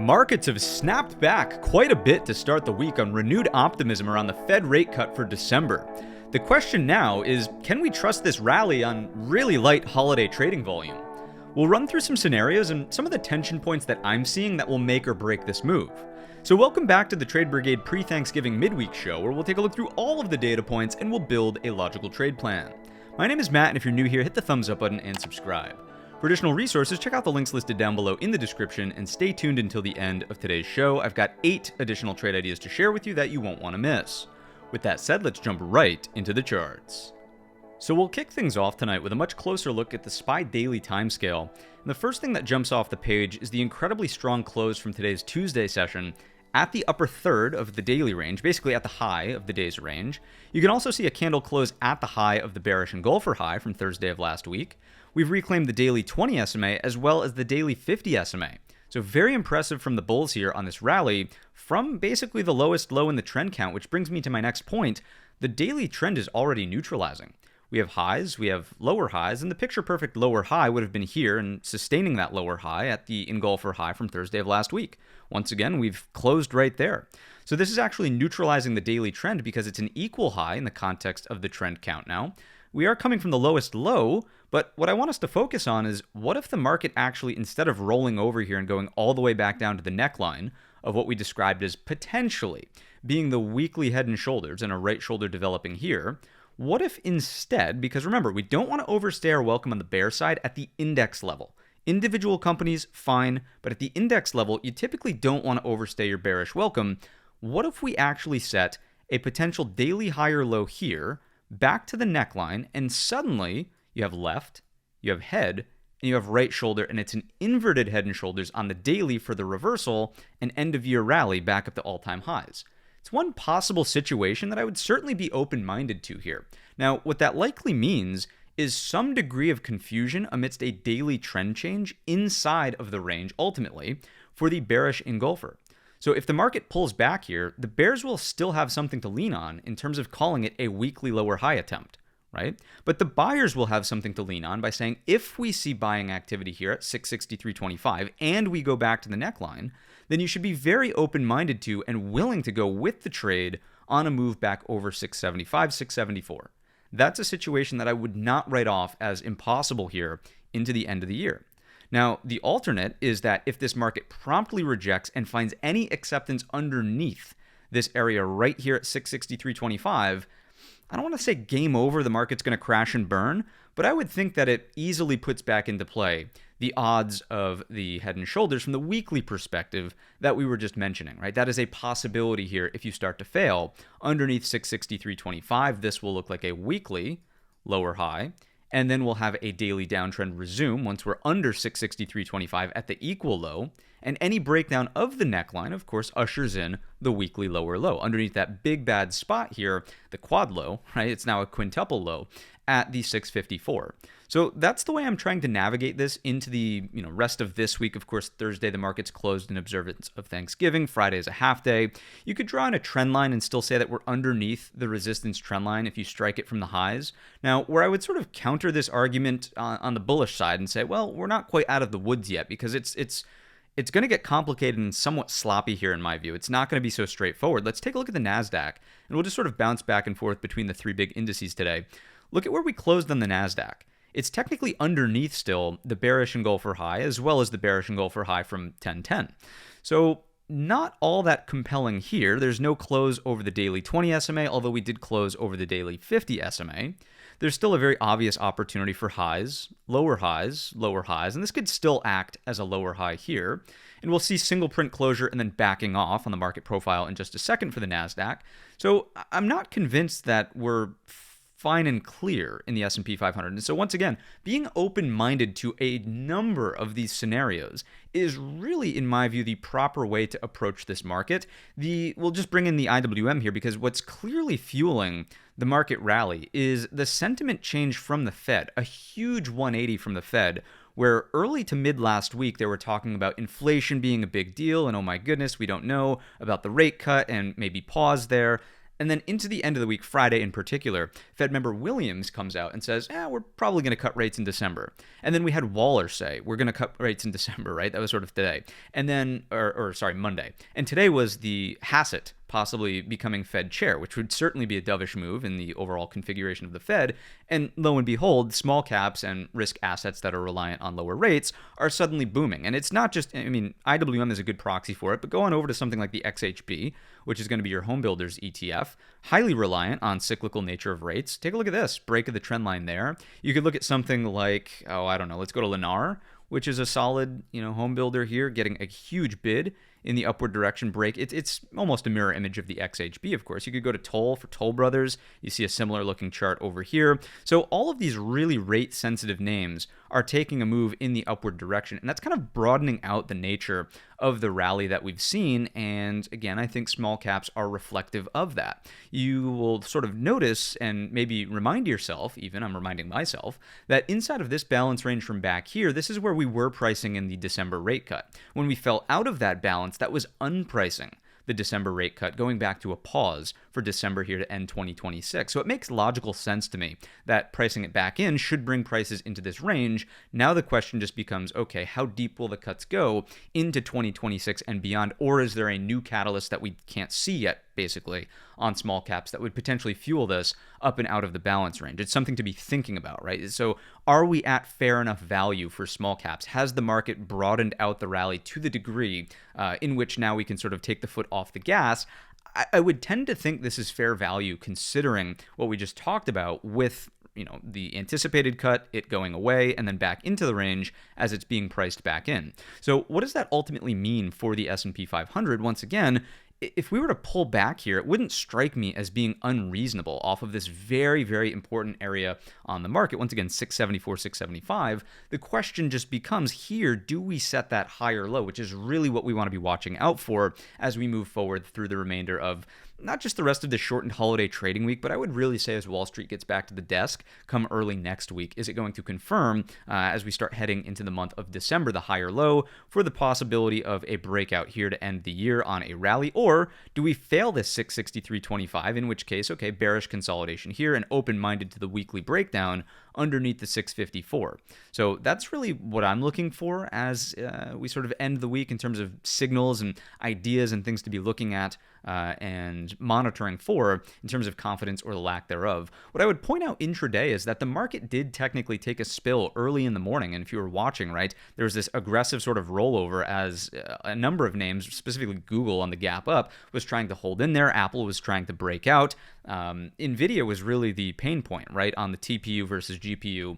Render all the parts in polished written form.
Markets have snapped back quite a bit to start the week on renewed optimism around the Fed rate cut for December. The question now is, can we trust this rally on really light holiday trading volume? We'll run through some scenarios and some of the tension points that I'm seeing that will make or break this move. So welcome back to the Trade Brigade pre-Thanksgiving midweek show, where we'll take a look through all of the data points and we'll build a logical trade plan. My name is Matt, and if you're new here, hit the thumbs up button and subscribe. For additional resources, check out the links listed down below in the description and stay tuned until the end of today's show. I've got 8 additional trade ideas to share with you that you won't want to miss. With that said, let's jump right into the charts. So we'll kick things off tonight with a much closer look at the SPY daily timescale. And the first thing that jumps off the page is the incredibly strong close from today's Tuesday session at the upper third of the daily range, basically at the high of the day's range. You can also see a candle close at the high of the bearish engulfer high from Thursday of last week. We've reclaimed the daily 20 SMA as well as the daily 50 SMA. So very impressive from the bulls here on this rally from basically the lowest low in the trend count, which brings me to my next point. The daily trend is already neutralizing. We have highs, we have lower highs, and the picture perfect lower high would have been here and sustaining that lower high at the engulfer high from Thursday of last week. Once again, we've closed right there. So this is actually neutralizing the daily trend because it's an equal high in the context of the trend count now. We are coming from the lowest low, but what I want us to focus on is what if the market actually, instead of rolling over here and going all the way back down to the neckline of what we described as potentially being the weekly head and shoulders and a right shoulder developing here, what if instead, because remember, we don't want to overstay our welcome on the bear side at the index level. Individual companies, fine, but at the index level, you typically don't want to overstay your bearish welcome. What if we actually set a potential daily higher low here, back to the neckline, and suddenly you have left, you have head, and you have right shoulder, and it's an inverted head and shoulders on the daily for the reversal and end of year rally back up to all-time highs. It's one possible situation that I would certainly be open-minded to here. Now, what that likely means is some degree of confusion amidst a daily trend change inside of the range ultimately for the bearish engulfer. So if the market pulls back here, the bears will still have something to lean on in terms of calling it a weekly lower high attempt, right? But the buyers will have something to lean on by saying, if we see buying activity here at 663.25 and we go back to the neckline, then you should be very open-minded to and willing to go with the trade on a move back over 675, 674. That's a situation that I would not write off as impossible here into the end of the year. Now, the alternate is that if this market promptly rejects and finds any acceptance underneath this area right here at 663.25, I don't want to say game over, the market's going to crash and burn, but I would think that it easily puts back into play the odds of the head and shoulders from the weekly perspective that we were just mentioning, right? That is a possibility here if you start to fail. Underneath 663.25, this will look like a weekly lower high, and then we'll have a daily downtrend resume once we're under 663.25 at the equal low, and any breakdown of the neckline, of course, ushers in the weekly lower low. Underneath that big bad spot here, the quad low, right? It's now a quintuple low at the 654. So that's the way I'm trying to navigate this into the rest of this week. Of course, Thursday the market's closed in observance of Thanksgiving. Friday is a half day. You could draw in a trend line and still say that we're underneath the resistance trend line if you strike it from the highs. Now, where I would sort of counter this argument on the bullish side and say, well, we're not quite out of the woods yet, because it's going to get complicated and somewhat sloppy here in my view. It's not going to be so straightforward. Let's take a look at the NASDAQ, and we'll just sort of bounce back and forth between the 3 big indices today. Look at where we closed on the NASDAQ. It's technically underneath still the bearish engulfer high as well as the bearish engulfer high from 1010. So not all that compelling here. There's no close over the daily 20 SMA, although we did close over the daily 50 SMA. There's still a very obvious opportunity for highs, lower highs, and this could still act as a lower high here. And we'll see single print closure and then backing off on the market profile in just a second for the NASDAQ. So I'm not convinced that we're fine and clear in the S&P 500. And so once again, being open-minded to a number of these scenarios is really, in my view, the proper way to approach this market. We'll just bring in the IWM here, because what's clearly fueling the market rally is the sentiment change from the Fed, a huge 180 from the Fed, where early to mid last week they were talking about inflation being a big deal and oh my goodness, we don't know about the rate cut and maybe pause there. And then into the end of the week, Friday in particular, Fed member Williams comes out and says, we're probably going to cut rates in December. And then we had Waller say, we're going to cut rates in December, right? That was sort of today. And then, Monday. And today was the Hassett possibly becoming Fed chair, which would certainly be a dovish move in the overall configuration of the Fed. And lo and behold, small caps and risk assets that are reliant on lower rates are suddenly booming. And it's not just, IWM is a good proxy for it, but go on over to something like the XHB, which is going to be your home builders ETF, highly reliant on cyclical nature of rates. Take a look at this, break of the trend line there. You could look at something like, let's go to Lennar, which is a solid, home builder here, getting a huge bid in the upward direction break. It's almost a mirror image of the XHB, of course. You could go to Toll for Toll Brothers. You see a similar looking chart over here. So all of these really rate sensitive names are taking a move in the upward direction. And that's kind of broadening out the nature of the rally that we've seen. And again, I think small caps are reflective of that. You will sort of notice and maybe remind yourself, even I'm reminding myself, that inside of this balance range from back here, this is where we were pricing in the December rate cut. When we fell out of that balance, that was unpricing the December rate cut, going back to a pause for December here to end 2026. So it makes logical sense to me that pricing it back in should bring prices into this range. Now the question just becomes, okay, how deep will the cuts go into 2026 and beyond? Or is there a new catalyst that we can't see yet, basically, on small caps that would potentially fuel this up and out of the balance range? It's something to be thinking about, right? So are we at fair enough value for small caps? Has the market broadened out the rally to the degree in which now we can sort of take the foot off the gas? I would tend to think this is fair value considering what we just talked about with the anticipated cut, it going away, and then back into the range as it's being priced back in. So what does that ultimately mean for the S&P 500? Once again, if we were to pull back here, it wouldn't strike me as being unreasonable off of this very, very important area on the market. Once again, 674, 675. The question just becomes here, do we set that higher low, which is really what we want to be watching out for as we move forward through the remainder of not just the rest of the shortened holiday trading week, but I would really say as Wall Street gets back to the desk come early next week, is it going to confirm as we start heading into the month of December, the higher low for the possibility of a breakout here to end the year on a rally? Or do we fail this 663.25, in which case, okay, bearish consolidation here and open-minded to the weekly breakdown underneath the 654. So that's really what I'm looking for as we sort of end the week in terms of signals and ideas and things to be looking at and monitoring for in terms of confidence or the lack thereof. What I would point out intraday is that the market did technically take a spill early in the morning. And if you were watching, right, there was this aggressive sort of rollover as a number of names, specifically Google on the gap up, was trying to hold in there. Apple was trying to break out. NVIDIA was really the pain point, right, on the TPU versus GPU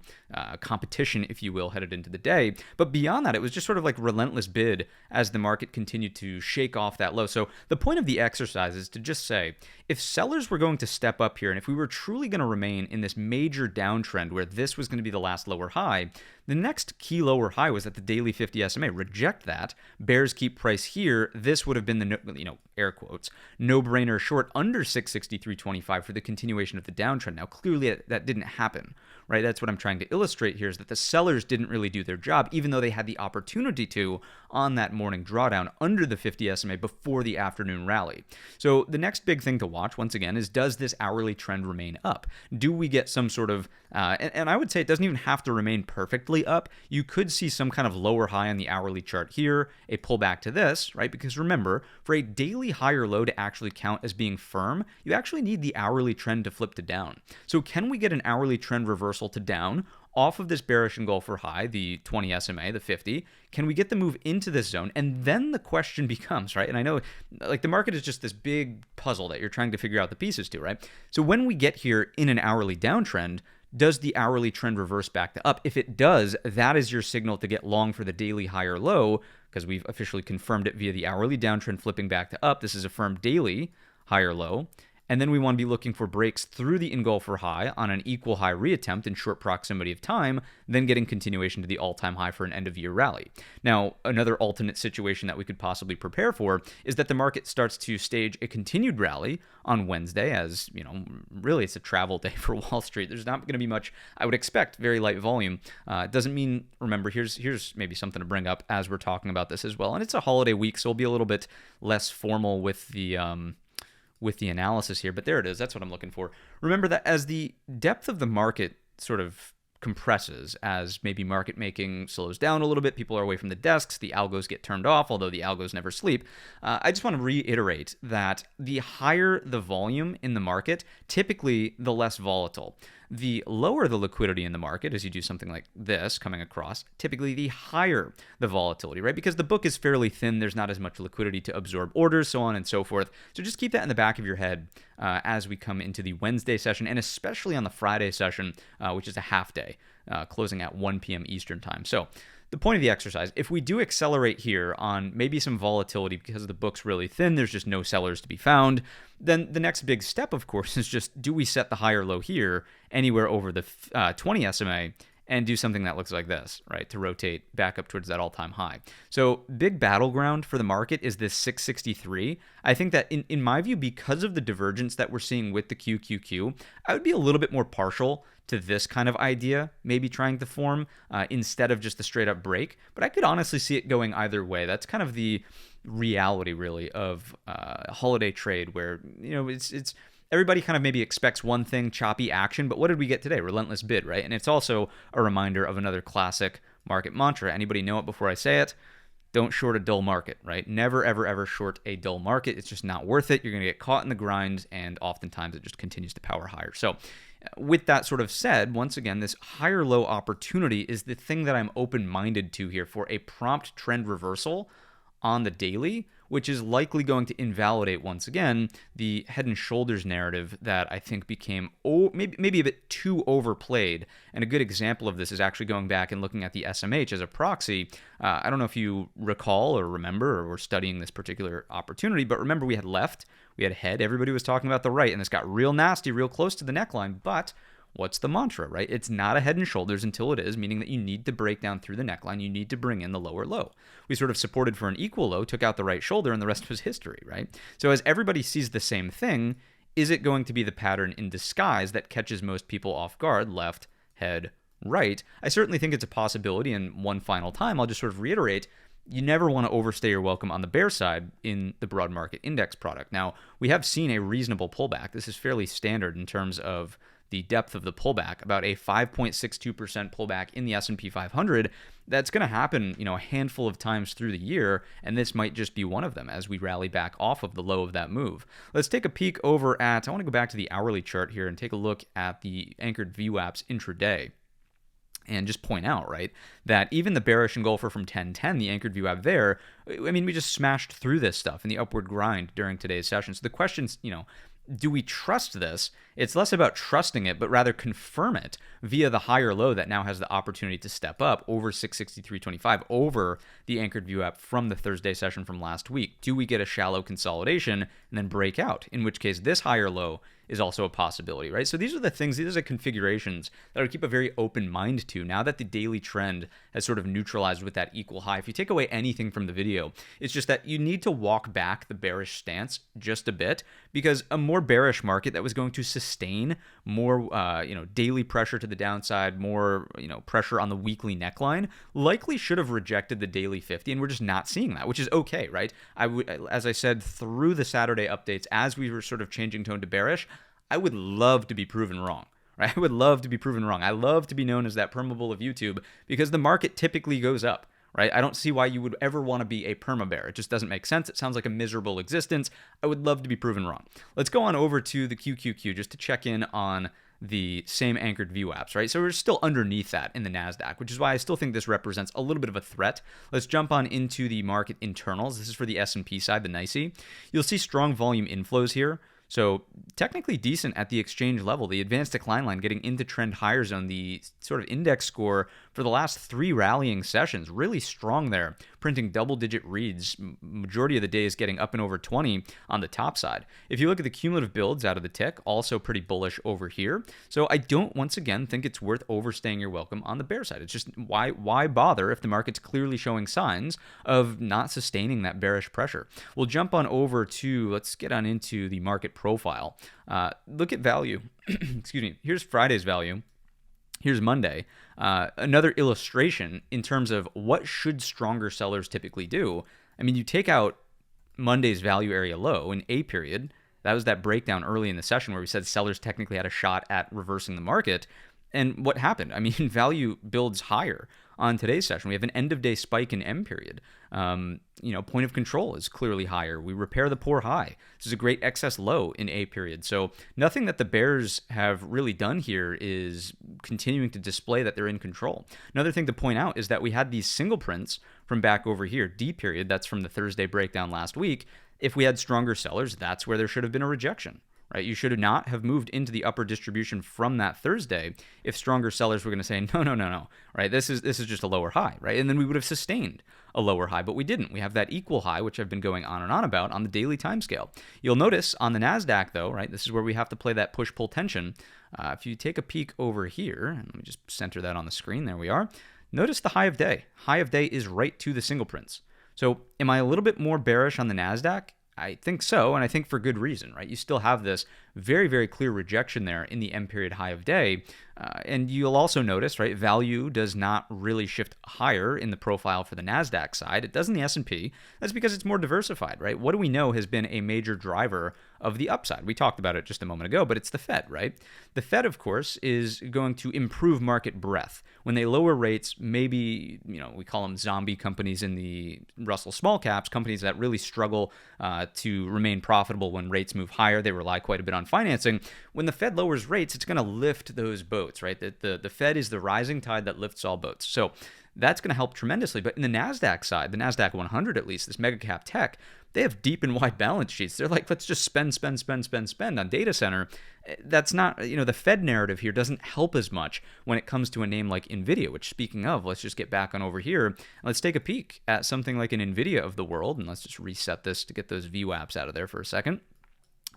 competition, if you will, headed into the day. But beyond that, it was just sort of like relentless bid as the market continued to shake off that low. So the point of the exercise is to just say, if sellers were going to step up here, and if we were truly going to remain in this major downtrend where this was going to be the last lower high, the next key lower high was at the daily 50 SMA. Reject that. Bears keep price here. This would have been the, air quotes, no-brainer short under 663.25 for the continuation of the downtrend. Now, clearly that didn't happen, right? That's what I'm trying to illustrate here, is that the sellers didn't really do their job, even though they had the opportunity to on that morning drawdown under the 50 SMA before the afternoon rally. So the next big thing to watch, once again, is does this hourly trend remain up? Do we get some sort of, and I would say it doesn't even have to remain perfectly up. You could see some kind of lower high on the hourly chart here, a pullback to this, right? Because remember, for a daily higher low to actually count as being firm, you actually need the hourly trend to flip to down. So can we get an hourly trend reversal to down off of this bearish engulfer high, the 20 SMA, the 50? Can we get the move into this zone? And then the question becomes, right? And I know like the market is just this big puzzle that you're trying to figure out the pieces to, right? So when we get here in an hourly downtrend, does the hourly trend reverse back to up? If it does, that is your signal to get long for the daily higher low, because we've officially confirmed it via the hourly downtrend flipping back to up. This is a firm daily higher low. And then we want to be looking for breaks through the engulfer high on an equal high reattempt in short proximity of time, then getting continuation to the all-time high for an end-of-year rally. Now, another alternate situation that we could possibly prepare for is that the market starts to stage a continued rally on Wednesday, as, really it's a travel day for Wall Street. There's not going to be much, I would expect, very light volume. Doesn't mean, remember, here's maybe something to bring up as we're talking about this as well. And it's a holiday week, so we'll be a little bit less formal with the with the analysis here, but there it is. That's what I'm looking for. Remember that as the depth of the market sort of compresses, as maybe market making slows down a little bit, people are away from the desks, the algos get turned off, although the algos never sleep. I just want to reiterate that the higher the volume in the market, typically the less volatile. The lower the liquidity in the market, as you do something like this coming across, typically the higher the volatility, right? Because the book is fairly thin, there's not as much liquidity to absorb orders, so on and so forth. So just keep that in the back of your head as we come into the Wednesday session, and especially on the Friday session, which is a half day, closing at 1 p.m. Eastern time. So the point of the exercise, if we do accelerate here on maybe some volatility because the book's really thin, there's just no sellers to be found, then the next big step, of course, is just do we set the higher low here anywhere over the 20 SMA and do something that looks like this, right, to rotate back up towards that all-time high. So big battleground for the market is this 663. I think that in my view, because of the divergence that we're seeing with the QQQ, I would be a little bit more partial to this kind of idea, maybe trying to form instead of just a straight up break. But I could honestly see it going either way. That's kind of the reality, really, of holiday trade, where it's everybody kind of maybe expects one thing, choppy action. But what did we get today? Relentless bid, right? And it's also a reminder of another classic market mantra. Anybody know it before I say it? Don't short a dull market, right? Never, ever, ever short a dull market. It's just not worth it. You're going to get caught in the grind, and oftentimes it just continues to power higher. So with that sort of said, once again, this higher low opportunity is the thing that I'm open-minded to here for a prompt trend reversal on the daily, which is likely going to invalidate, once again, the head and shoulders narrative that I think became maybe a bit too overplayed. And a good example of this is actually going back and looking at the SMH as a proxy. I don't know if you recall or remember or were studying this particular opportunity, but remember we had left, we had head, everybody was talking about the right, and this got real nasty, real close to the neckline, but what's the mantra, right? It's not a head and shoulders until it is, meaning that you need to break down through the neckline. You need to bring in the lower low. We sort of supported for an equal low, took out the right shoulder, and the rest was history, right? So as everybody sees the same thing, is it going to be the pattern in disguise that catches most people off guard, left, head, right? I certainly think it's a possibility, and one final time, I'll just sort of reiterate, you never want to overstay your welcome on the bear side in the broad market index product. Now, we have seen a reasonable pullback. This is fairly standard in terms of the depth of the pullback, about a 5.62% pullback in the S&P 500. That's going to happen, a handful of times through the year, and this might just be one of them as we rally back off of the low of that move. Let's take a peek over at, I want to go back to the hourly chart here and take a look at the anchored VWAPs intraday. And just point out, right, that even the bearish engulfer from 1010, the anchored VWAP there, I mean, we just smashed through this stuff in the upward grind during today's session. So the question's, do we trust this? It's less about trusting it, but rather confirm it via the higher low that now has the opportunity to step up over 663.25, over the anchored VWAP from the Thursday session from last week. Do we get a shallow consolidation and then break out? In which case, this higher low is also a possibility, right? So these are the things, these are the configurations that I would keep a very open mind to now that the daily trend has sort of neutralized with that equal high. If you take away anything from the video, it's just that you need to walk back the bearish stance just a bit, because a more bearish market that was going to sustain more, daily pressure to the downside, more, pressure on the weekly neckline, likely should have rejected the daily 50, and we're just not seeing that, which is okay, right? As I said, through the Saturday updates, as we were sort of changing tone to bearish, I would love to be proven wrong, right? I would love to be proven wrong. I love to be known as that perma-bull of YouTube because the market typically goes up, right? I don't see why you would ever want to be a perma-bear. It just doesn't make sense. It sounds like a miserable existence. I would love to be proven wrong. Let's go on over to the QQQ just to check in on the same anchored VWAPs, right? So we're still underneath that in the NASDAQ, which is why I still think this represents a little bit of a threat. Let's jump on into the market internals. This is for the S&P side, the NYSE. You'll see strong volume inflows here. So technically decent at the exchange level. The advanced decline line getting into trend higher zone, the sort of index score for the last 3 rallying sessions, really strong there, printing double-digit reads. Majority of the day is getting up and over 20 on the top side. If you look at the cumulative builds out of the tick, also pretty bullish over here. So I don't, once again, think it's worth overstaying your welcome on the bear side. It's just why bother if the market's clearly showing signs of not sustaining that bearish pressure. We'll jump on over to, let's get on into the market profile. Look at value. Excuse me. Here's Friday's value. Here's Monday. Another illustration in terms of what should stronger sellers typically do. I mean, you take out Monday's value area low in A period, That was that breakdown early in the session where we said sellers technically had a shot at reversing the market. And what happened? I mean, value builds higher on today's session. We have an end of day spike in M period. Point of control is clearly higher. We repair the poor high. This is a great excess low in A period. So nothing that the bears have really done here is continuing to display that they're in control. Another thing to point out is that we had these single prints from back over here, D period. That's from the Thursday breakdown last week. If we had stronger sellers, that's where there should have been a rejection. Right? You should not have moved into the upper distribution from that Thursday if stronger sellers were going to say, no, right? This is just a lower high, right? And then we would have sustained a lower high, but we didn't. We have that equal high, which I've been going on and on about on the daily time scale. You'll notice on the NASDAQ though, right? This is where we have to play that push-pull tension. If you take a peek over here, and let me just center that on the screen, there we are. Notice the high of day. High of day is right to the single prints. So am I a little bit more bearish on the NASDAQ? I think so, and I think for good reason, right? You still have this very, very clear rejection there in the M period high of day. And you'll also notice, right, value does not really shift higher in the profile for the NASDAQ side. It does in the S&P. That's because it's more diversified, right? What do we know has been a major driver of the upside? We talked about it just a moment ago, but it's the Fed, right? The Fed, of course, is going to improve market breadth. When they lower rates, maybe, we call them zombie companies in the Russell small caps, companies that really struggle to remain profitable when rates move higher. They rely quite a bit on financing. When the Fed lowers rates, it's going to lift those boats, right? The Fed is the rising tide that lifts all boats. So that's going to help tremendously. But in the NASDAQ side, the NASDAQ 100 at least, this mega cap tech, they have deep and wide balance sheets. They're like, let's just spend on data center. That's not, the Fed narrative here doesn't help as much when it comes to a name like NVIDIA, which speaking of, let's just get back on over here. Let's take a peek at something like an NVIDIA of the world. And let's just reset this to get those VWAPs out of there for a second.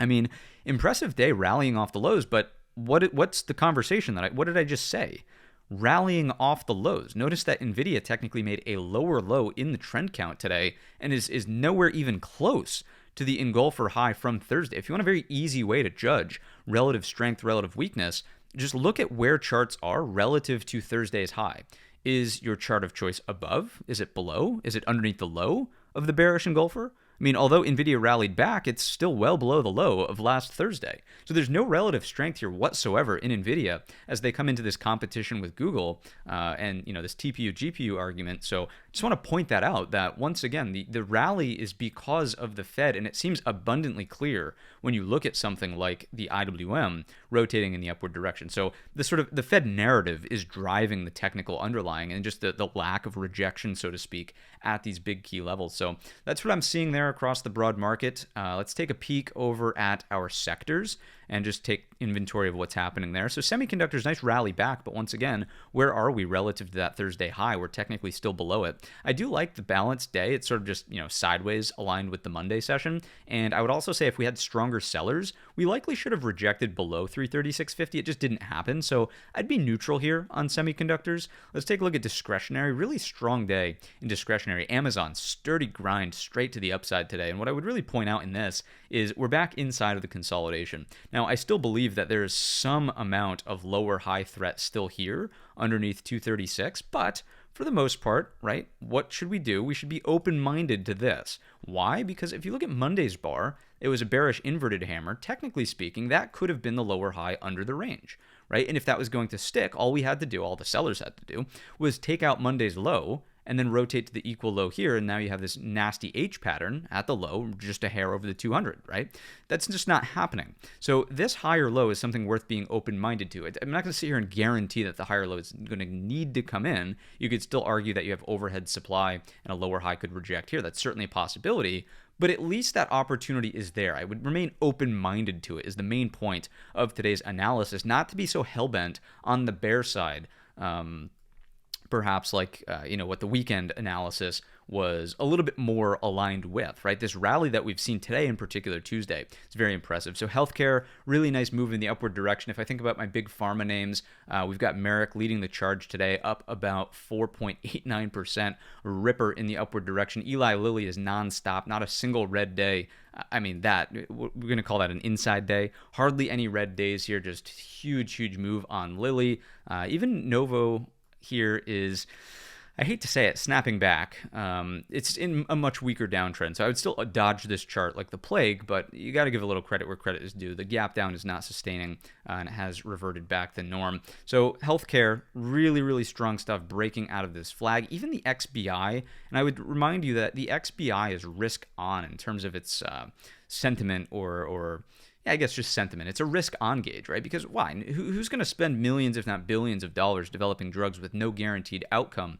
I mean, impressive day rallying off the lows, but what's the conversation what did I just say? Rallying off the lows. Notice that NVIDIA technically made a lower low in the trend count today and is nowhere even close to the engulfer high from Thursday. If you want a very easy way to judge relative strength, relative weakness, just look at where charts are relative to Thursday's high. Is your chart of choice above? Is it below? Is it underneath the low of the bearish engulfer? I mean, although NVIDIA rallied back, it's still well below the low of last Thursday. So there's no relative strength here whatsoever in NVIDIA as they come into this competition with Google and this TPU GPU argument. So just want to point that out, that once again, the rally is because of the Fed, and it seems abundantly clear when you look at something like the IWM rotating in the upward direction. So the Fed narrative is driving the technical underlying and just the lack of rejection, so to speak, at these big key levels. So that's what I'm seeing there across the broad market. Let's take a peek over at our sectors and just take inventory of what's happening there. So semiconductors, nice rally back, but once again, where are we relative to that Thursday high? We're technically still below it. I do like the balanced day. It's sort of just, sideways aligned with the Monday session. And I would also say if we had stronger sellers, we likely should have rejected below 336.50. It just didn't happen. So I'd be neutral here on semiconductors. Let's take a look at discretionary. Really strong day in discretionary. Amazon, sturdy grind straight to the upside today. And what I would really point out in this is we're back inside of the consolidation. Now, I still believe that there is some amount of lower high threat still here underneath 236, but for the most part, right, what should we do? We should be open-minded to this. Why? Because if you look at Monday's bar, it was a bearish inverted hammer. Technically speaking, that could have been the lower high under the range, right? And if that was going to stick, all we had to do, all the sellers had to do, was take out Monday's low and then rotate to the equal low here, and now you have this nasty H pattern at the low, just a hair over the 200, right? That's just not happening. So this higher low is something worth being open-minded to. I'm not going to sit here and guarantee that the higher low is going to need to come in. You could still argue that you have overhead supply and a lower high could reject here. That's certainly a possibility, but at least that opportunity is there. I would remain open-minded to it is the main point of today's analysis, not to be so hell-bent on the bear side, perhaps like, what the weekend analysis was a little bit more aligned with, right? This rally that we've seen today in particular, Tuesday, it's very impressive. So healthcare, really nice move in the upward direction. If I think about my big pharma names, we've got Merrick leading the charge today, up about 4.89%, ripper in the upward direction. Eli Lilly is nonstop, not a single red day. I mean, we're going to call that an inside day. Hardly any red days here, just huge move on Lilly. Even Novo here is, I hate to say it, snapping back. It's in a much weaker downtrend, so I would still dodge this chart like the plague, but you got to give a little credit where credit is due. The gap down is not sustaining, and it has reverted back the norm. So healthcare, really, really strong stuff breaking out of this flag. Even the XBI, and I would remind you that the XBI is risk on in terms of its sentiment or I guess just sentiment. It's a risk-on gauge, right? Because why? Who's going to spend millions, if not billions, of dollars developing drugs with no guaranteed outcome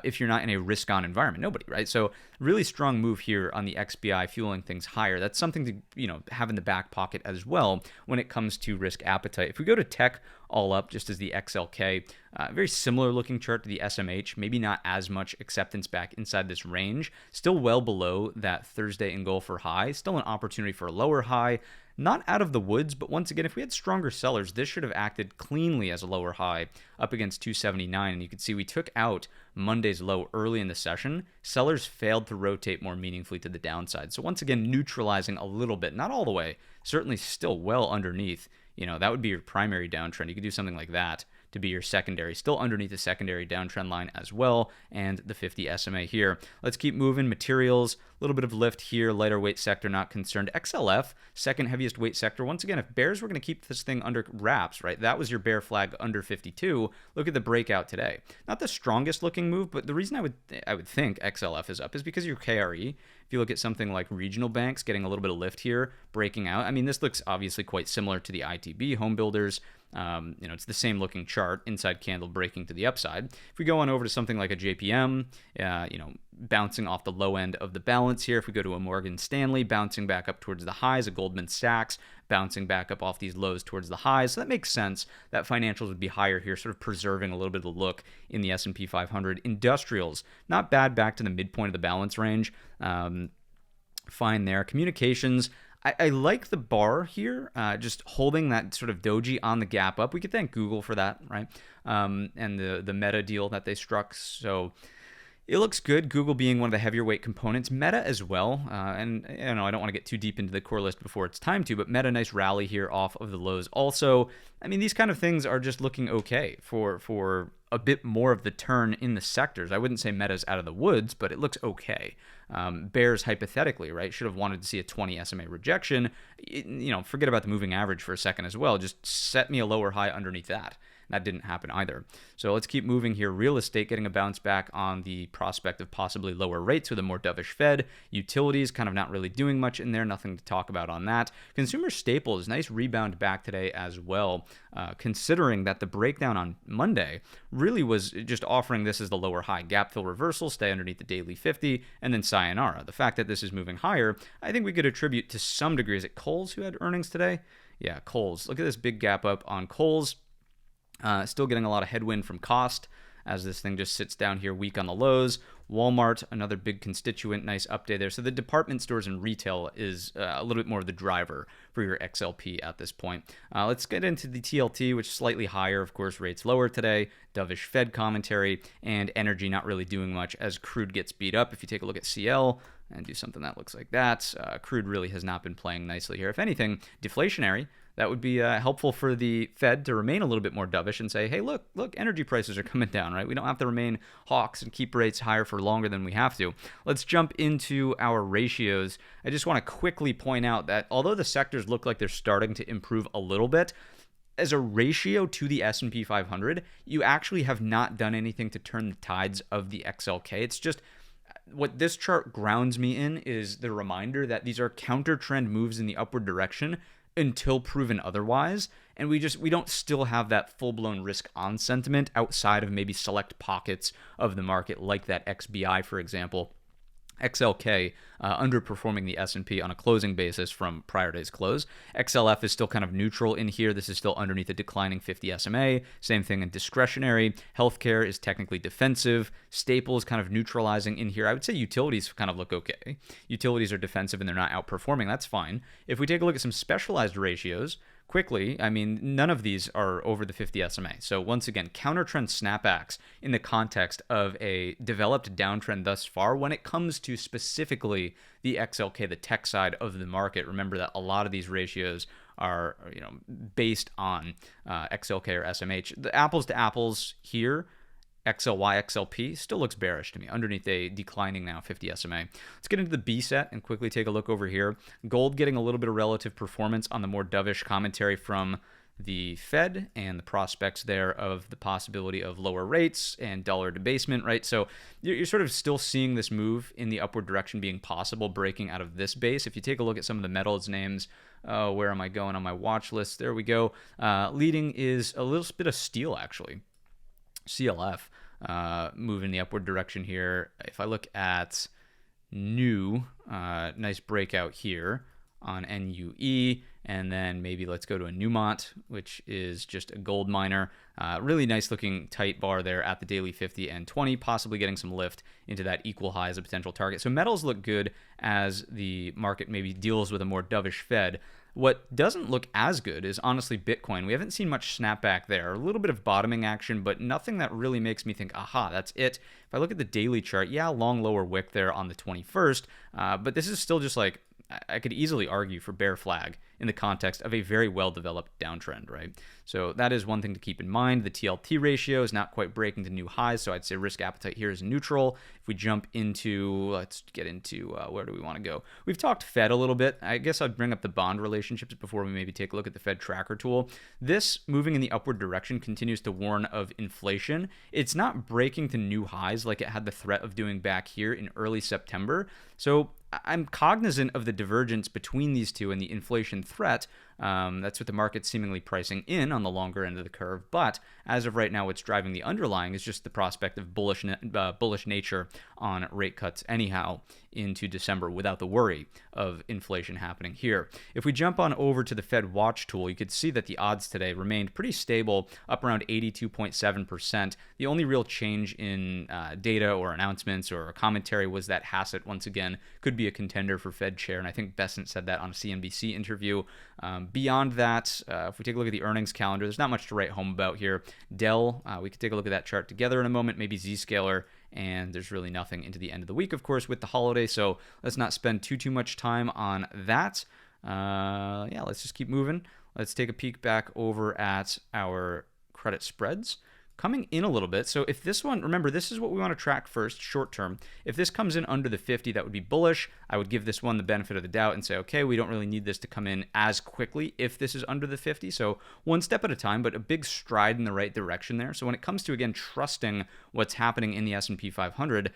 if you're not in a risk-on environment? Nobody, right? So really strong move here on the XBI, fueling things higher. That's something to have in the back pocket as well when it comes to risk appetite. If we go to tech all up, just as the XLK, very similar looking chart to the SMH, maybe not as much acceptance back inside this range. Still well below that Thursday engulfer high. Still an opportunity for a lower high. Not out of the woods, but once again, if we had stronger sellers, this should have acted cleanly as a lower high up against 279. And you can see we took out Monday's low early in the session. Sellers failed to rotate more meaningfully to the downside. So once again, neutralizing a little bit, not all the way, certainly still well underneath. That would be your primary downtrend. You could do something like that to be your secondary, still underneath the secondary downtrend line as well, and the 50 SMA here. Let's keep moving. Materials, a little bit of lift here. Lighter weight sector, not concerned. XLF, second heaviest weight sector. Once again, if bears were going to keep this thing under wraps, right, that was your bear flag under 52. Look at the breakout today. Not the strongest looking move, but the reason I would think XLF is up is because of your KRE. If you look at something like regional banks getting a little bit of lift here, breaking out. I mean, this looks obviously quite similar to the ITB home builders. It's the same looking chart, inside candle breaking to the upside. If we go on over to something like a JPM, bouncing off the low end of the balance here. If we go to a Morgan Stanley, bouncing back up towards the highs, a Goldman Sachs, bouncing back up off these lows towards the highs. So that makes sense that financials would be higher here, sort of preserving a little bit of the look in the S&P 500. Industrials, not bad back to the midpoint of the balance range. Fine there. Communications, I like the bar here, just holding that sort of doji on the gap up. We could thank Google for that, right? And the Meta deal that they struck. So it looks good, Google being one of the heavier weight components. Meta as well, and I don't want to get too deep into the core list before it's time to, but Meta, nice rally here off of the lows also. I mean, these kind of things are just looking okay for a bit more of the turn in the sectors. I wouldn't say Meta's out of the woods, but it looks okay. Bears, hypothetically, right, should have wanted to see a 20 SMA rejection. Forget about the moving average for a second as well. Just set me a lower high underneath that. That didn't happen either. So let's keep moving here. Real estate getting a bounce back on the prospect of possibly lower rates with a more dovish Fed. Utilities kind of not really doing much in there. Nothing to talk about on that. Consumer staples, nice rebound back today as well, considering that the breakdown on Monday really was just offering this as the lower high. Gap fill reversal, stay underneath the daily 50, and then sayonara. The fact that this is moving higher, I think we could attribute to some degree. Is it Kohl's who had earnings today? Yeah, Kohl's. Look at this big gap up on Kohl's. Still getting a lot of headwind from cost as this thing just sits down here weak on the lows. Walmart, another big constituent, nice update there. So the department stores and retail is a little bit more of the driver for your XLP at this point. Let's get into the TLT, which is slightly higher. Of course, rates lower today. Dovish Fed commentary, and energy not really doing much as crude gets beat up. If you take a look at CL and do something that looks like that, crude really has not been playing nicely here. If anything, deflationary. That would be helpful for the Fed to remain a little bit more dovish and say, hey, look, energy prices are coming down, right? We don't have to remain hawks and keep rates higher for longer than we have to. Let's jump into our ratios. I just want to quickly point out that although the sectors look like they're starting to improve a little bit, as a ratio to the S&P 500, you actually have not done anything to turn the tides of the XLK. It's just what this chart grounds me in is the reminder that these are counter trend moves in the upward direction until proven otherwise, and we don't still have that full-blown risk-on sentiment outside of maybe select pockets of the market, like that XBI, for example. XLK underperforming the S&P on a closing basis from prior day's close. XLF is still kind of neutral in here. This is still underneath the declining 50 SMA. Same thing in discretionary. Healthcare is technically defensive. Staples kind of neutralizing in here. I would say utilities kind of look okay. Utilities are defensive and they're not outperforming. That's fine. If we take a look at some specialized ratios, quickly, I mean, none of these are over the 50 SMA. So once again, counter-trend snapbacks in the context of a developed downtrend thus far when it comes to specifically the XLK, the tech side of the market. Remember that a lot of these ratios are based on XLK or SMH. The apples to apples here, XLY, XLP still looks bearish to me underneath a declining now 50 SMA. Let's get into the B set and quickly take a look over here. Gold getting a little bit of relative performance on the more dovish commentary from the Fed and the prospects there of the possibility of lower rates and dollar debasement, right? So you're sort of still seeing this move in the upward direction being possible, breaking out of this base. If you take a look at some of the metals names, where am I going on my watch list? There we go. Leading is a little bit of steel, actually. CLF moving in the upward direction here. If I look at new, nice breakout here on NUE, and then maybe let's go to a Newmont, which is just a gold miner. Really nice looking tight bar there at the daily 50 and 20, possibly getting some lift into that equal high as a potential target. So metals look good as the market maybe deals with a more dovish Fed. What doesn't look as good is honestly Bitcoin. We haven't seen much snapback there. A little bit of bottoming action, but nothing that really makes me think, aha, that's it. If I look at the daily chart, yeah, long lower wick there on the 21st, but this is still just like, I could easily argue for bear flag in the context of a very well-developed downtrend, right? So that is one thing to keep in mind. The TLT ratio is not quite breaking to new highs, so I'd say risk appetite here is neutral. If we jump into, let's get into, where do we want to go? We've talked Fed a little bit. I guess I'd bring up the bond relationships before we maybe take a look at the Fed tracker tool. This moving in the upward direction continues to warn of inflation. It's not breaking to new highs like it had the threat of doing back here in early September. So I'm cognizant of the divergence between these two and the inflation threat. That's what the market's seemingly pricing in on the longer end of the curve. But as of right now, what's driving the underlying is just the prospect of bullish nature on rate cuts anyhow into December without the worry of inflation happening here. If we jump on over to the Fed Watch tool, you could see that the odds today remained pretty stable, up around 82.7%. The only real change in data or announcements or commentary was that Hassett, once again, could be a contender for Fed chair, and I think Bessent said that on a CNBC interview. Beyond that, if we take a look at the earnings calendar, there's not much to write home about here. Dell, we could take a look at that chart together in a moment, maybe Zscaler, and there's really nothing into the end of the week, of course, with the holiday, so let's not spend too much time on that. Yeah, let's just keep moving. Let's take a peek back over at our credit spreads. Coming in a little bit. So if this one, remember, this is what we want to track first, short term. If this comes in under the 50, that would be bullish. I would give this one the benefit of the doubt and say, okay, we don't really need this to come in as quickly if this is under the 50. So one step at a time, but a big stride in the right direction there. So when it comes to, again, trusting what's happening in the S&P 500,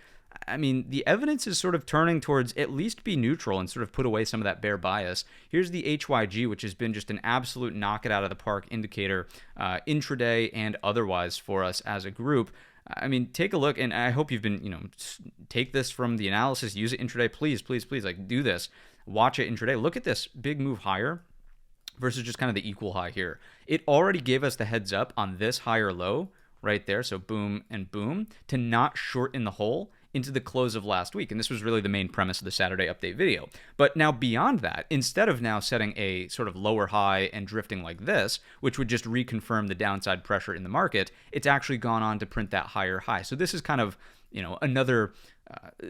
I mean, the evidence is sort of turning towards at least be neutral and sort of put away some of that bear bias. Here's the HYG, which has been just an absolute knock it out of the park indicator intraday and otherwise for us as a group. I mean, take a look, and I hope you've been, take this from the analysis, use it intraday, please, like do this. Watch it intraday. Look at this big move higher versus just kind of the equal high here. It already gave us the heads up on this higher low right there, so boom and boom, to not short in the hole into the close of last week. And this was really the main premise of the Saturday update video. But now beyond that, instead of now setting a sort of lower high and drifting like this, which would just reconfirm the downside pressure in the market, it's actually gone on to print that higher high. So this is kind of, another,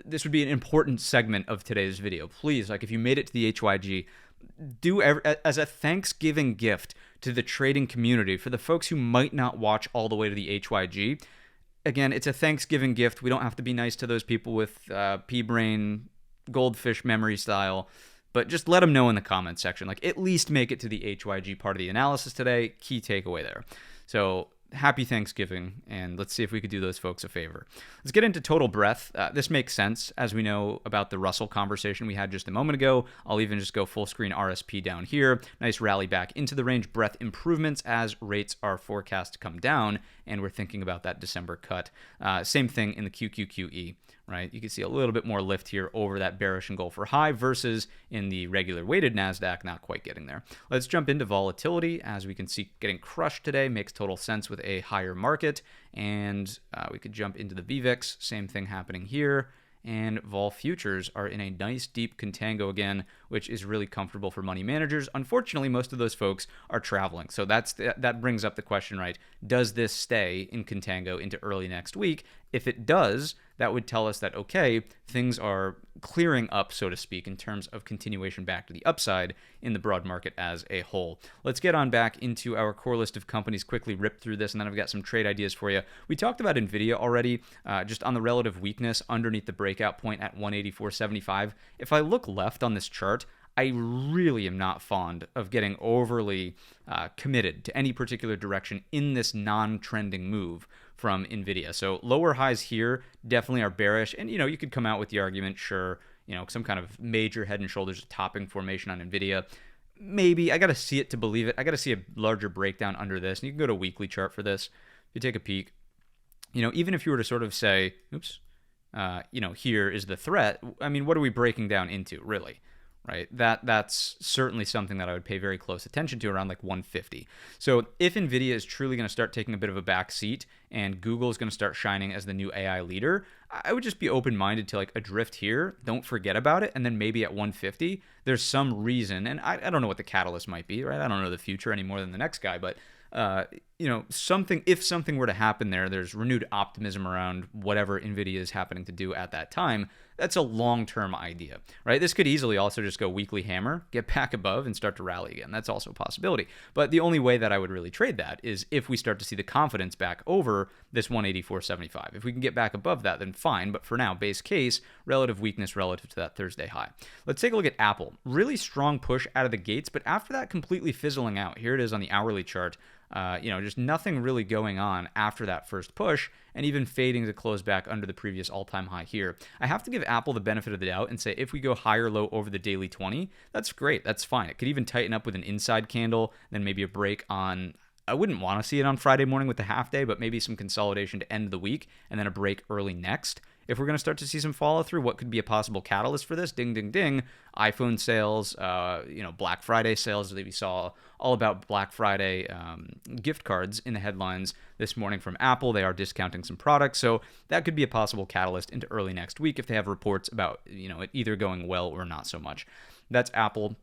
this would be an important segment of today's video. Please, like if you made it to the HYG, do as a Thanksgiving gift to the trading community, for the folks who might not watch all the way to the HYG, again, it's a Thanksgiving gift. We don't have to be nice to those people with pea-brain, goldfish memory style, but just let them know in the comments section. Like, at least make it to the HYG part of the analysis today. Key takeaway there. So happy Thanksgiving, and let's see if we could do those folks a favor. Let's get into total breadth. This makes sense, as we know about the Russell conversation we had just a moment ago. I'll even just go full screen RSP down here. Nice rally back into the range. Breadth improvements as rates are forecast to come down, and we're thinking about that December cut. Same thing in the QQQE, right? You can see a little bit more lift here over that bearish and goal for high versus in the regular weighted NASDAQ, not quite getting there. Let's jump into volatility. As we can see, getting crushed today makes total sense with a higher market, and we could jump into the VVIX. Same thing happening here. And vol futures are in a nice deep contango again, which is really comfortable for money managers. Unfortunately, most of those folks are traveling. So that brings up the question, right? Does this stay in contango into early next week? If it does, that would tell us that, okay, things are clearing up, so to speak, in terms of continuation back to the upside in the broad market as a whole. Let's get on back into our core list of companies, quickly rip through this, and then I've got some trade ideas for you. We talked about NVIDIA already, just on the relative weakness underneath the breakout point at 184.75. If I look left on this chart, I really am not fond of getting overly committed to any particular direction in this non-trending move from NVIDIA. So lower highs here definitely are bearish. And, you could come out with the argument, sure, some kind of major head and shoulders topping formation on NVIDIA. Maybe. I got to see it to believe it. I got to see a larger breakdown under this. And you can go to a weekly chart for this. If you take a peek, even if you were to sort of say, oops, here is the threat. I mean, what are we breaking down into, really? Right? That's certainly something that I would pay very close attention to around like 150. So if NVIDIA is truly going to start taking a bit of a back seat and Google is going to start shining as the new AI leader, I would just be open-minded to like a drift here. Don't forget about it. And then maybe at 150, there's some reason, and I don't know what the catalyst might be, right? I don't know the future any more than the next guy, but if something were to happen there's renewed optimism around whatever NVIDIA is happening to do at that time. That's a long-term idea, right? This could easily also just go weekly hammer, get back above, and start to rally again. That's also a possibility. But the only way that I would really trade that is if we start to see the confidence back over this 184.75. If we can get back above that, then fine. But for now, base case, relative weakness relative to that Thursday high. Let's take a look at Apple. Really strong push out of the gates, but after that completely fizzling out. Here it is on the hourly chart. Just nothing really going on after that first push, and even fading to close back under the previous all-time high here. I have to give Apple the benefit of the doubt and say if we go higher low over the daily 20, that's great. That's fine. It could even tighten up with an inside candle, then maybe a break on, I wouldn't want to see it on Friday morning with the half day, but maybe some consolidation to end the week and then a break early next. If we're going to start to see some follow through, what could be a possible catalyst for this? Ding, ding, ding. iPhone sales, Black Friday sales that we saw all about Black Friday gift cards in the headlines this morning from Apple. They are discounting some products. So that could be a possible catalyst into early next week if they have reports about, it either going well or not so much. That's Apple.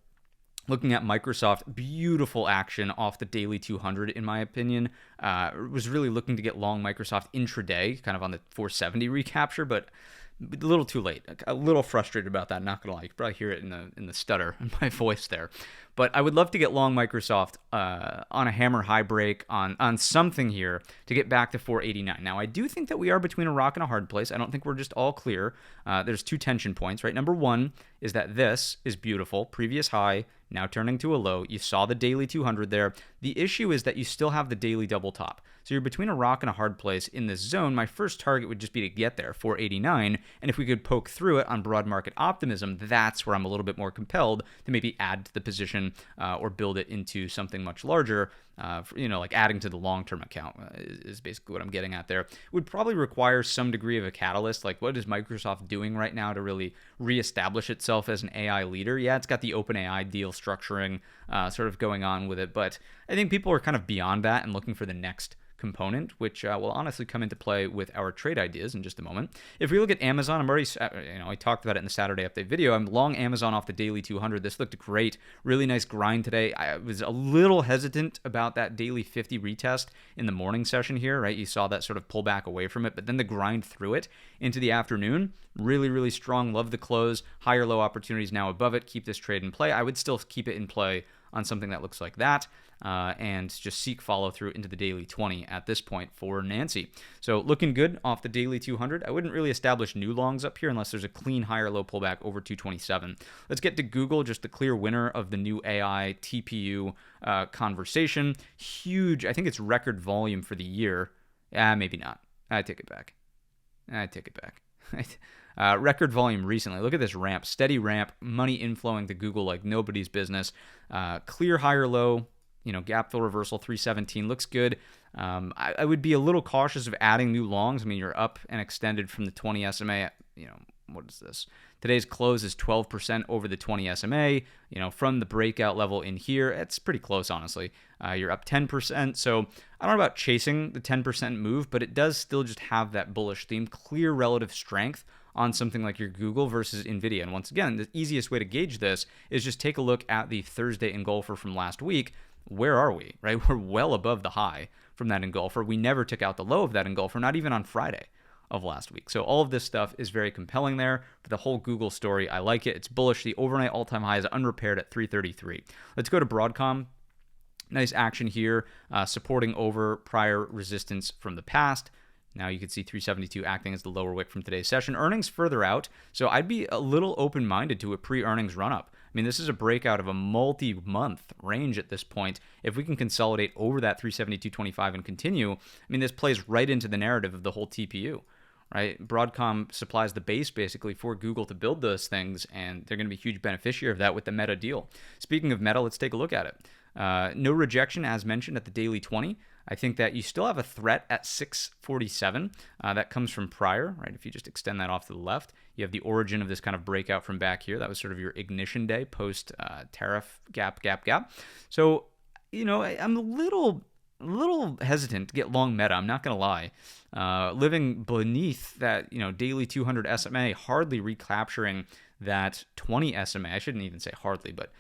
Looking at Microsoft, beautiful action off the daily 200, in my opinion. Was really looking to get long Microsoft intraday, kind of on the 470 recapture, but a little too late. A little frustrated about that, not going to lie. You can probably hear it in the stutter in my voice there. But I would love to get long Microsoft on a hammer high break on something here to get back to 489. Now, I do think that we are between a rock and a hard place. I don't think we're just all clear. There's two tension points, right? Number one is that this is beautiful. Previous high, now turning to a low. You saw the daily 200 there. The issue is that you still have the daily double top. So you're between a rock and a hard place in this zone. My first target would just be to get there, 489. And if we could poke through it on broad market optimism, that's where I'm a little bit more compelled to maybe add to the position or build it into something much larger. Like adding to the long-term account is basically what I'm getting at there. It would probably require some degree of a catalyst. Like, what is Microsoft doing right now to really reestablish itself as an AI leader? Yeah, it's got the OpenAI deal structuring sort of going on with it, but I think people are kind of beyond that and looking for the next component, which will honestly come into play with our trade ideas in just a moment. If we look at Amazon, I'm already, I talked about it in the Saturday update video. I'm long Amazon off the daily 200. This looked great. Really nice grind today. I was a little hesitant about that daily 50 retest in the morning session here, right? You saw that sort of pull back away from it, but then the grind through it into the afternoon, really, really strong. Love the close. Higher low opportunities now above it. Keep this trade in play. I would still keep it in play on something that looks like that, and just seek follow through into the daily 20 at this point for Nancy. So looking good off the daily 200. I wouldn't really establish new longs up here unless there's a clean higher low pullback over 227. Let's get to Google, just the clear winner of the new AI TPU conversation. Huge, I think it's record volume for the year. Maybe not. I take it back. Record volume recently. Look at this ramp. Steady ramp. Money inflowing to Google like nobody's business. Clear higher low. Gap fill reversal 317 looks good. I would be a little cautious of adding new longs. I mean, you're up and extended from the 20 SMA. What is this? Today's close is 12% over the 20 SMA. From the breakout level in here, it's pretty close, honestly. You're up 10%. So I don't know about chasing the 10% move, but it does still just have that bullish theme, clear relative strength on something like your Google versus NVIDIA. And once again, the easiest way to gauge this is just take a look at the Thursday engulfer from last week. Where are we, right? We're well above the high from that engulfer. We never took out the low of that engulfer, not even on Friday. of last week. So all of this stuff is very compelling there for the whole Google story. I like it. It's bullish. The overnight all-time high is unrepaired at 333. Let's go to Broadcom. Nice action here, supporting over prior resistance from the past. Now you can see 372 acting as the lower wick from today's session. Earnings further out, so I'd be a little open-minded to a pre-earnings run-up. I mean, this is a breakout of a multi-month range at this point. If we can consolidate over that 372.25 and continue, I mean, this plays right into the narrative of the whole TPU, right? Broadcom supplies the base basically for Google to build those things, and they're going to be a huge beneficiary of that with the Meta deal. Speaking of Meta, let's take a look at it. No rejection, as mentioned, at the daily 20. I think that you still have a threat at 647. That comes from prior, right? If you just extend that off to the left, you have the origin of this kind of breakout from back here. That was sort of your ignition day post tariff gap. So, you know, I'm a little hesitant to get long Meta. I'm not going to lie. Living beneath that, you know, daily 200 SMA, hardly recapturing that 20 SMA. I shouldn't even say hardly, but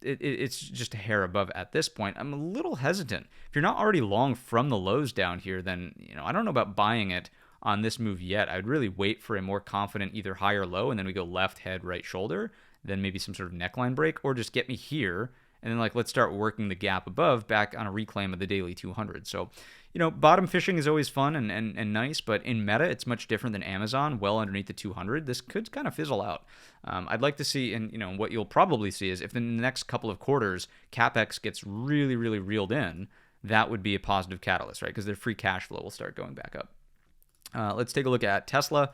it's just a hair above at this point. I'm a little hesitant. If you're not already long from the lows down here, then, you know, I don't know about buying it on this move yet. I'd really wait for a more confident either high or low, and then we go left head, right shoulder, then maybe some sort of neckline break, or just get me here, and then like let's start working the gap above back on a reclaim of the daily 200. So, you know, bottom fishing is always fun and nice, but in Meta, it's much different than Amazon, well underneath the 200. This could kind of fizzle out. I'd like to see, and you know, what you'll probably see is if in the next couple of quarters, CapEx gets really, really reeled in, that would be a positive catalyst, right? Because their free cash flow will start going back up. Let's take a look at Tesla,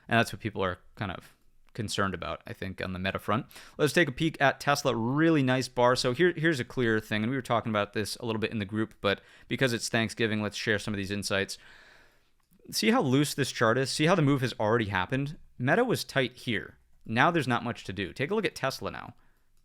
and that's what people are kind of concerned about, I think, on the Meta front. Let's take a peek at Tesla. Really nice bar. So here's a clear thing, and we were talking about this a little bit in the group, but because it's Thanksgiving, let's share some of these insights. See how loose this chart is? See how the move has already happened? Meta was tight here. Now there's not much to do. Take a look at Tesla now.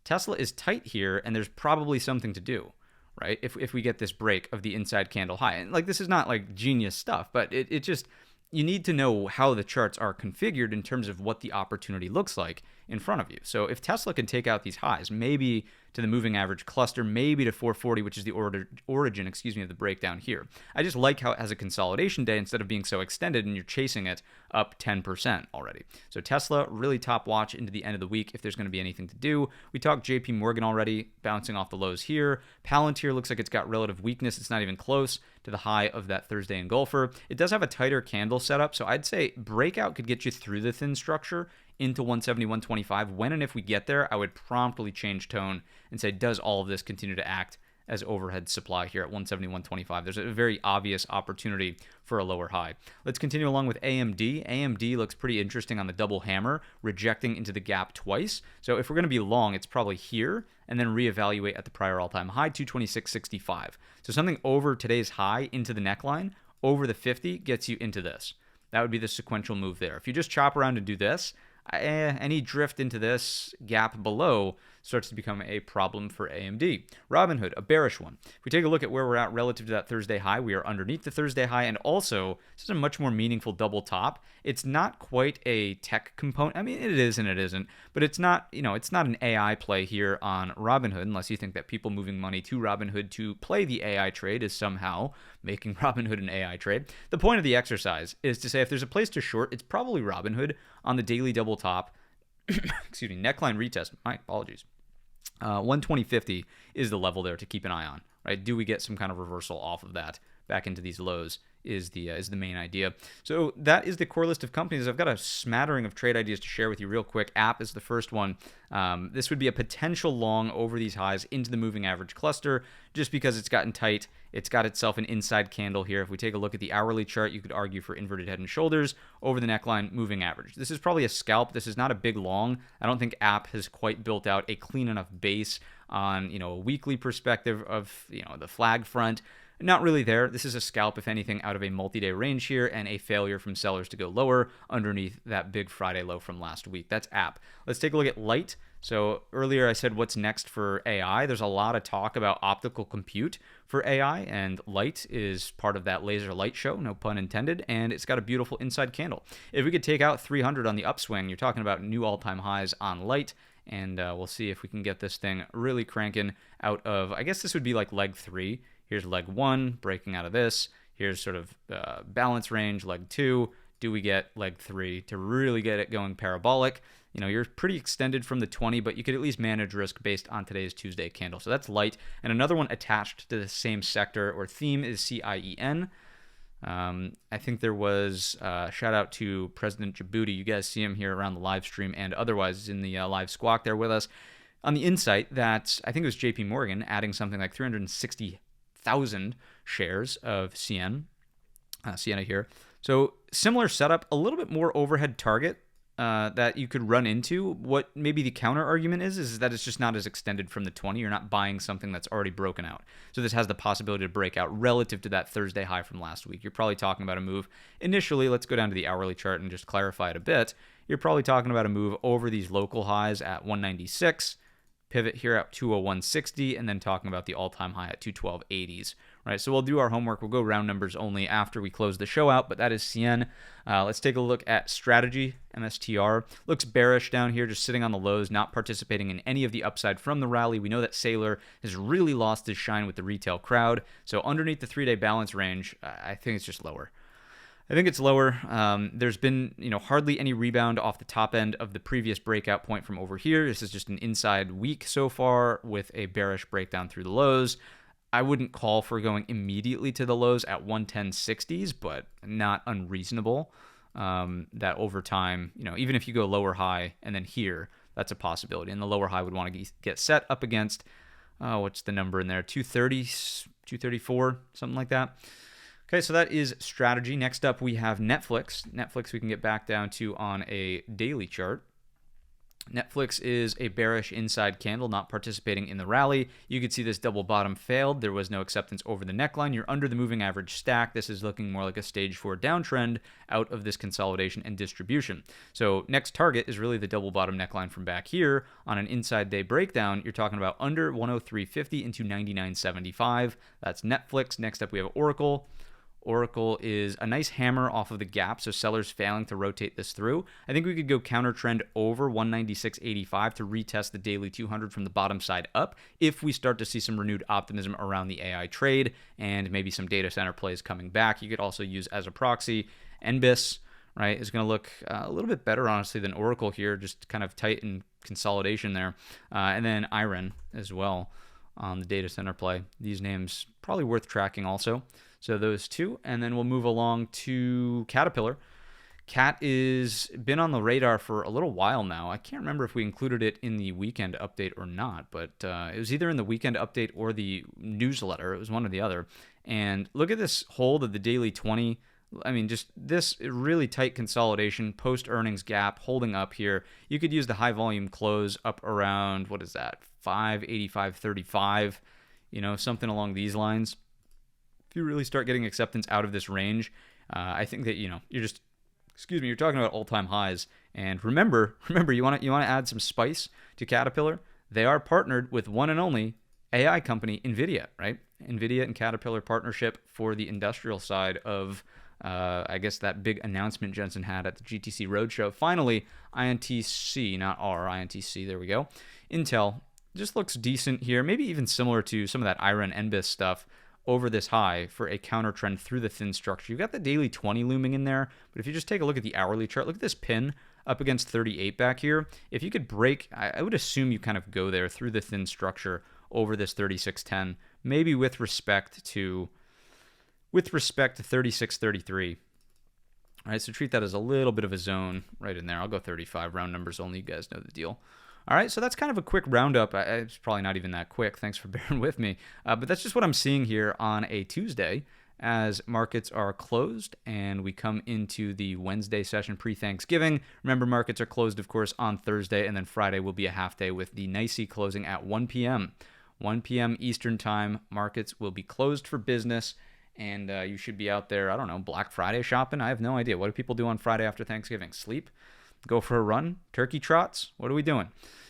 Tesla is tight here, and there's probably something to do, right? If we get this break of the inside candle high. And like, this is not like genius stuff, but it just, you need to know how the charts are configured in terms of what the opportunity looks like in front of you. So if Tesla can take out these highs, maybe to the moving average cluster, maybe to 440, which is the origin, of the breakdown here. I just like how it has a consolidation day instead of being so extended and you're chasing it up 10% already. So Tesla, really top watch into the end of the week if there's going to be anything to do. We talked JP Morgan already, bouncing off the lows here. Palantir looks like it's got relative weakness. It's not even close to the high of that Thursday engulfer. It does have a tighter candle setup, so I'd say breakout could get you through the thin structure into 170, 125. When and if we get there, I would promptly change tone and say, does all of this continue to act as overhead supply here at 170, 125? There's a very obvious opportunity for a lower high. Let's continue along with AMD. AMD looks pretty interesting on the double hammer, rejecting into the gap twice. So if we're going to be long, it's probably here, and then reevaluate at the prior all-time high, 226.65. So something over today's high into the neckline, over the 50 gets you into this. That would be the sequential move there. If you just chop around and do this, any drift into this gap below starts to become a problem for AMD. Robinhood, a bearish one. If we take a look at where we're at relative to that Thursday high, we are underneath the Thursday high, and also this is a much more meaningful double top. It's not quite a tech component. I mean, it is and it isn't, but it's not, you know, it's not an AI play here on Robinhood, unless you think that people moving money to Robinhood to play the AI trade is somehow making Robinhood an AI trade. The point of the exercise is to say if there's a place to short, it's probably Robinhood on the daily double top. Excuse me, neckline retest. My apologies. 120.50 is the level there to keep an eye on, right? Do we get some kind of reversal off of that back into these lows is the main idea. So that is the core list of companies. I've got a smattering of trade ideas to share with you real quick. App is the first one. This would be a potential long over these highs into the moving average cluster just because it's gotten tight. It's got itself an inside candle here. If we take a look at the hourly chart, you could argue for inverted head and shoulders over the neckline, moving average. This is probably a scalp. This is not a big long. I don't think App has quite built out a clean enough base on, you know, a weekly perspective of, you know, the flag front. Not really there. This is a scalp, if anything, out of a multi-day range here and a failure from sellers to go lower underneath that big Friday low from last week. That's App. Let's take a look at LITE. So earlier I said what's next for AI. There's a lot of talk about optical compute for AI, and LITE is part of that laser light show, no pun intended, and it's got a beautiful inside candle. If we could take out 300 on the upswing, you're talking about new all-time highs on LITE, and we'll see if we can get this thing really cranking out of, I guess this would be like leg 3. Here's leg 1, breaking out of this. Here's sort of balance range, leg 2. Do we get leg 3 to really get it going parabolic? You're pretty extended from the 20, but you could at least manage risk based on today's Tuesday candle. So that's LITE. And another one attached to the same sector or theme is CIEN. I think there was shout out to President Djibouti. You guys see him here around the live stream and otherwise in the live squawk there with us on the insight that I think it was JP Morgan adding something like 360,000 shares of Sienna here. So similar setup, a little bit more overhead target that you could run into. What maybe the counter argument is that it's just not as extended from the 20. You're not buying something that's already broken out. So this has the possibility to break out relative to that Thursday high from last week. You're probably talking about a move. Initially, let's go down to the hourly chart and just clarify it a bit. You're probably talking about a move over these local highs at 196, pivot here at 201.60, and then talking about the all-time high at 212.80s. Right, so we'll do our homework. We'll go round numbers only after we close the show out, but that is CIEN. Let's take a look at strategy. MSTR looks bearish down here, just sitting on the lows, not participating in any of the upside from the rally. We know that Saylor has really lost his shine with the retail crowd. So underneath the 3-day balance range, I think it's just lower. I think it's lower. There's been, hardly any rebound off the top end of the previous breakout point from over here. This is just an inside week so far with a bearish breakdown through the lows. I wouldn't call for going immediately to the lows at 110.60s, but not unreasonable. That over time, even if you go lower high and then here, that's a possibility. And the lower high would want to get set up against, what's the number in there? 230, 234, something like that. Okay, so that is strategy. Next up, we have Netflix. Netflix we can get back down to on a daily chart. Netflix is a bearish inside candle, not participating in the rally. You could see this double bottom failed. There was no acceptance over the neckline. You're under the moving average stack. This is looking more like a stage 4 downtrend out of this consolidation and distribution. So next target is really the double bottom neckline from back here. On an inside day breakdown, you're talking about under 103.50 into 99.75. That's Netflix. Next up, we have Oracle. Oracle is a nice hammer off of the gap, so sellers failing to rotate this through. I think we could go counter trend over 196.85 to retest the daily 200 from the bottom side up if we start to see some renewed optimism around the AI trade and maybe some data center plays coming back. You could also use as a proxy NBIS, right, is going to look a little bit better, honestly, than Oracle here, just kind of tight in consolidation there. And then IREN as well on the data center play. These names probably worth tracking also. So those two, and then we'll move along to Caterpillar. Cat is been on the radar for a little while now. I can't remember if we included it in the weekend update or not, but it was either in the weekend update or the newsletter. It was one or the other. And look at this hold of the daily 20. I mean, just this really tight consolidation, post-earnings gap holding up here. You could use the high volume close up around, what is that, 585.35, something along these lines. If you really start getting acceptance out of this range, I think that, you're talking about all-time highs. And remember, you want to add some spice to Caterpillar. They are partnered with one and only AI company, NVIDIA, right? NVIDIA and Caterpillar partnership for the industrial side of, I guess, that big announcement Jensen had at the GTC Roadshow. Finally, INTC, not R, INTC, there we go. Intel just looks decent here, maybe even similar to some of that IREN NBIS stuff over this high for a counter trend through the thin structure. You've got the daily 20 looming in there, but if you just take a look at the hourly chart, look at this pin up against 38 back here. If you could break, I would assume you kind of go there through the thin structure over this 36.10, maybe with respect to 36.33. All right, so treat that as a little bit of a zone right in there. I'll go 35, round numbers only. You guys know the deal. All right, so that's kind of a quick roundup. It's probably not even that quick. Thanks for bearing with me. But that's just what I'm seeing here on a Tuesday as markets are closed and we come into the Wednesday session pre-Thanksgiving. Remember, markets are closed, of course, on Thursday, and then Friday will be a half day with the NYSE closing at 1 p.m. 1 p.m. Eastern time. Markets will be closed for business, and you should be out there, I don't know, Black Friday shopping? I have no idea. What do people do on Friday after Thanksgiving? Sleep? Go for a run? Turkey trots? What are we doing?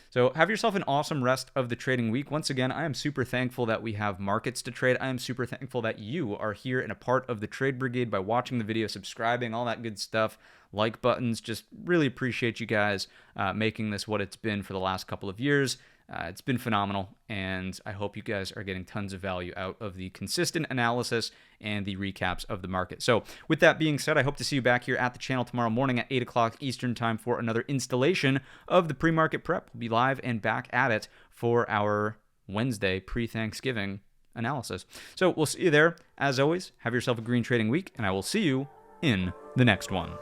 So have yourself an awesome rest of the trading week. Once again, I am super thankful that we have markets to trade. I am super thankful that you are here and a part of the Trade Brigade by watching the video, subscribing, all that good stuff. like buttons. Just really appreciate you guys making this what it's been for the last couple of years. It's been phenomenal, and I hope you guys are getting tons of value out of the consistent analysis and the recaps of the market. So with that being said, I hope to see you back here at the channel tomorrow morning at 8 o'clock Eastern time for another installation of the pre-market prep. We'll be live and back at it for our Wednesday pre-Thanksgiving analysis. So we'll see you there. As always, have yourself a green trading week, and I will see you in the next one.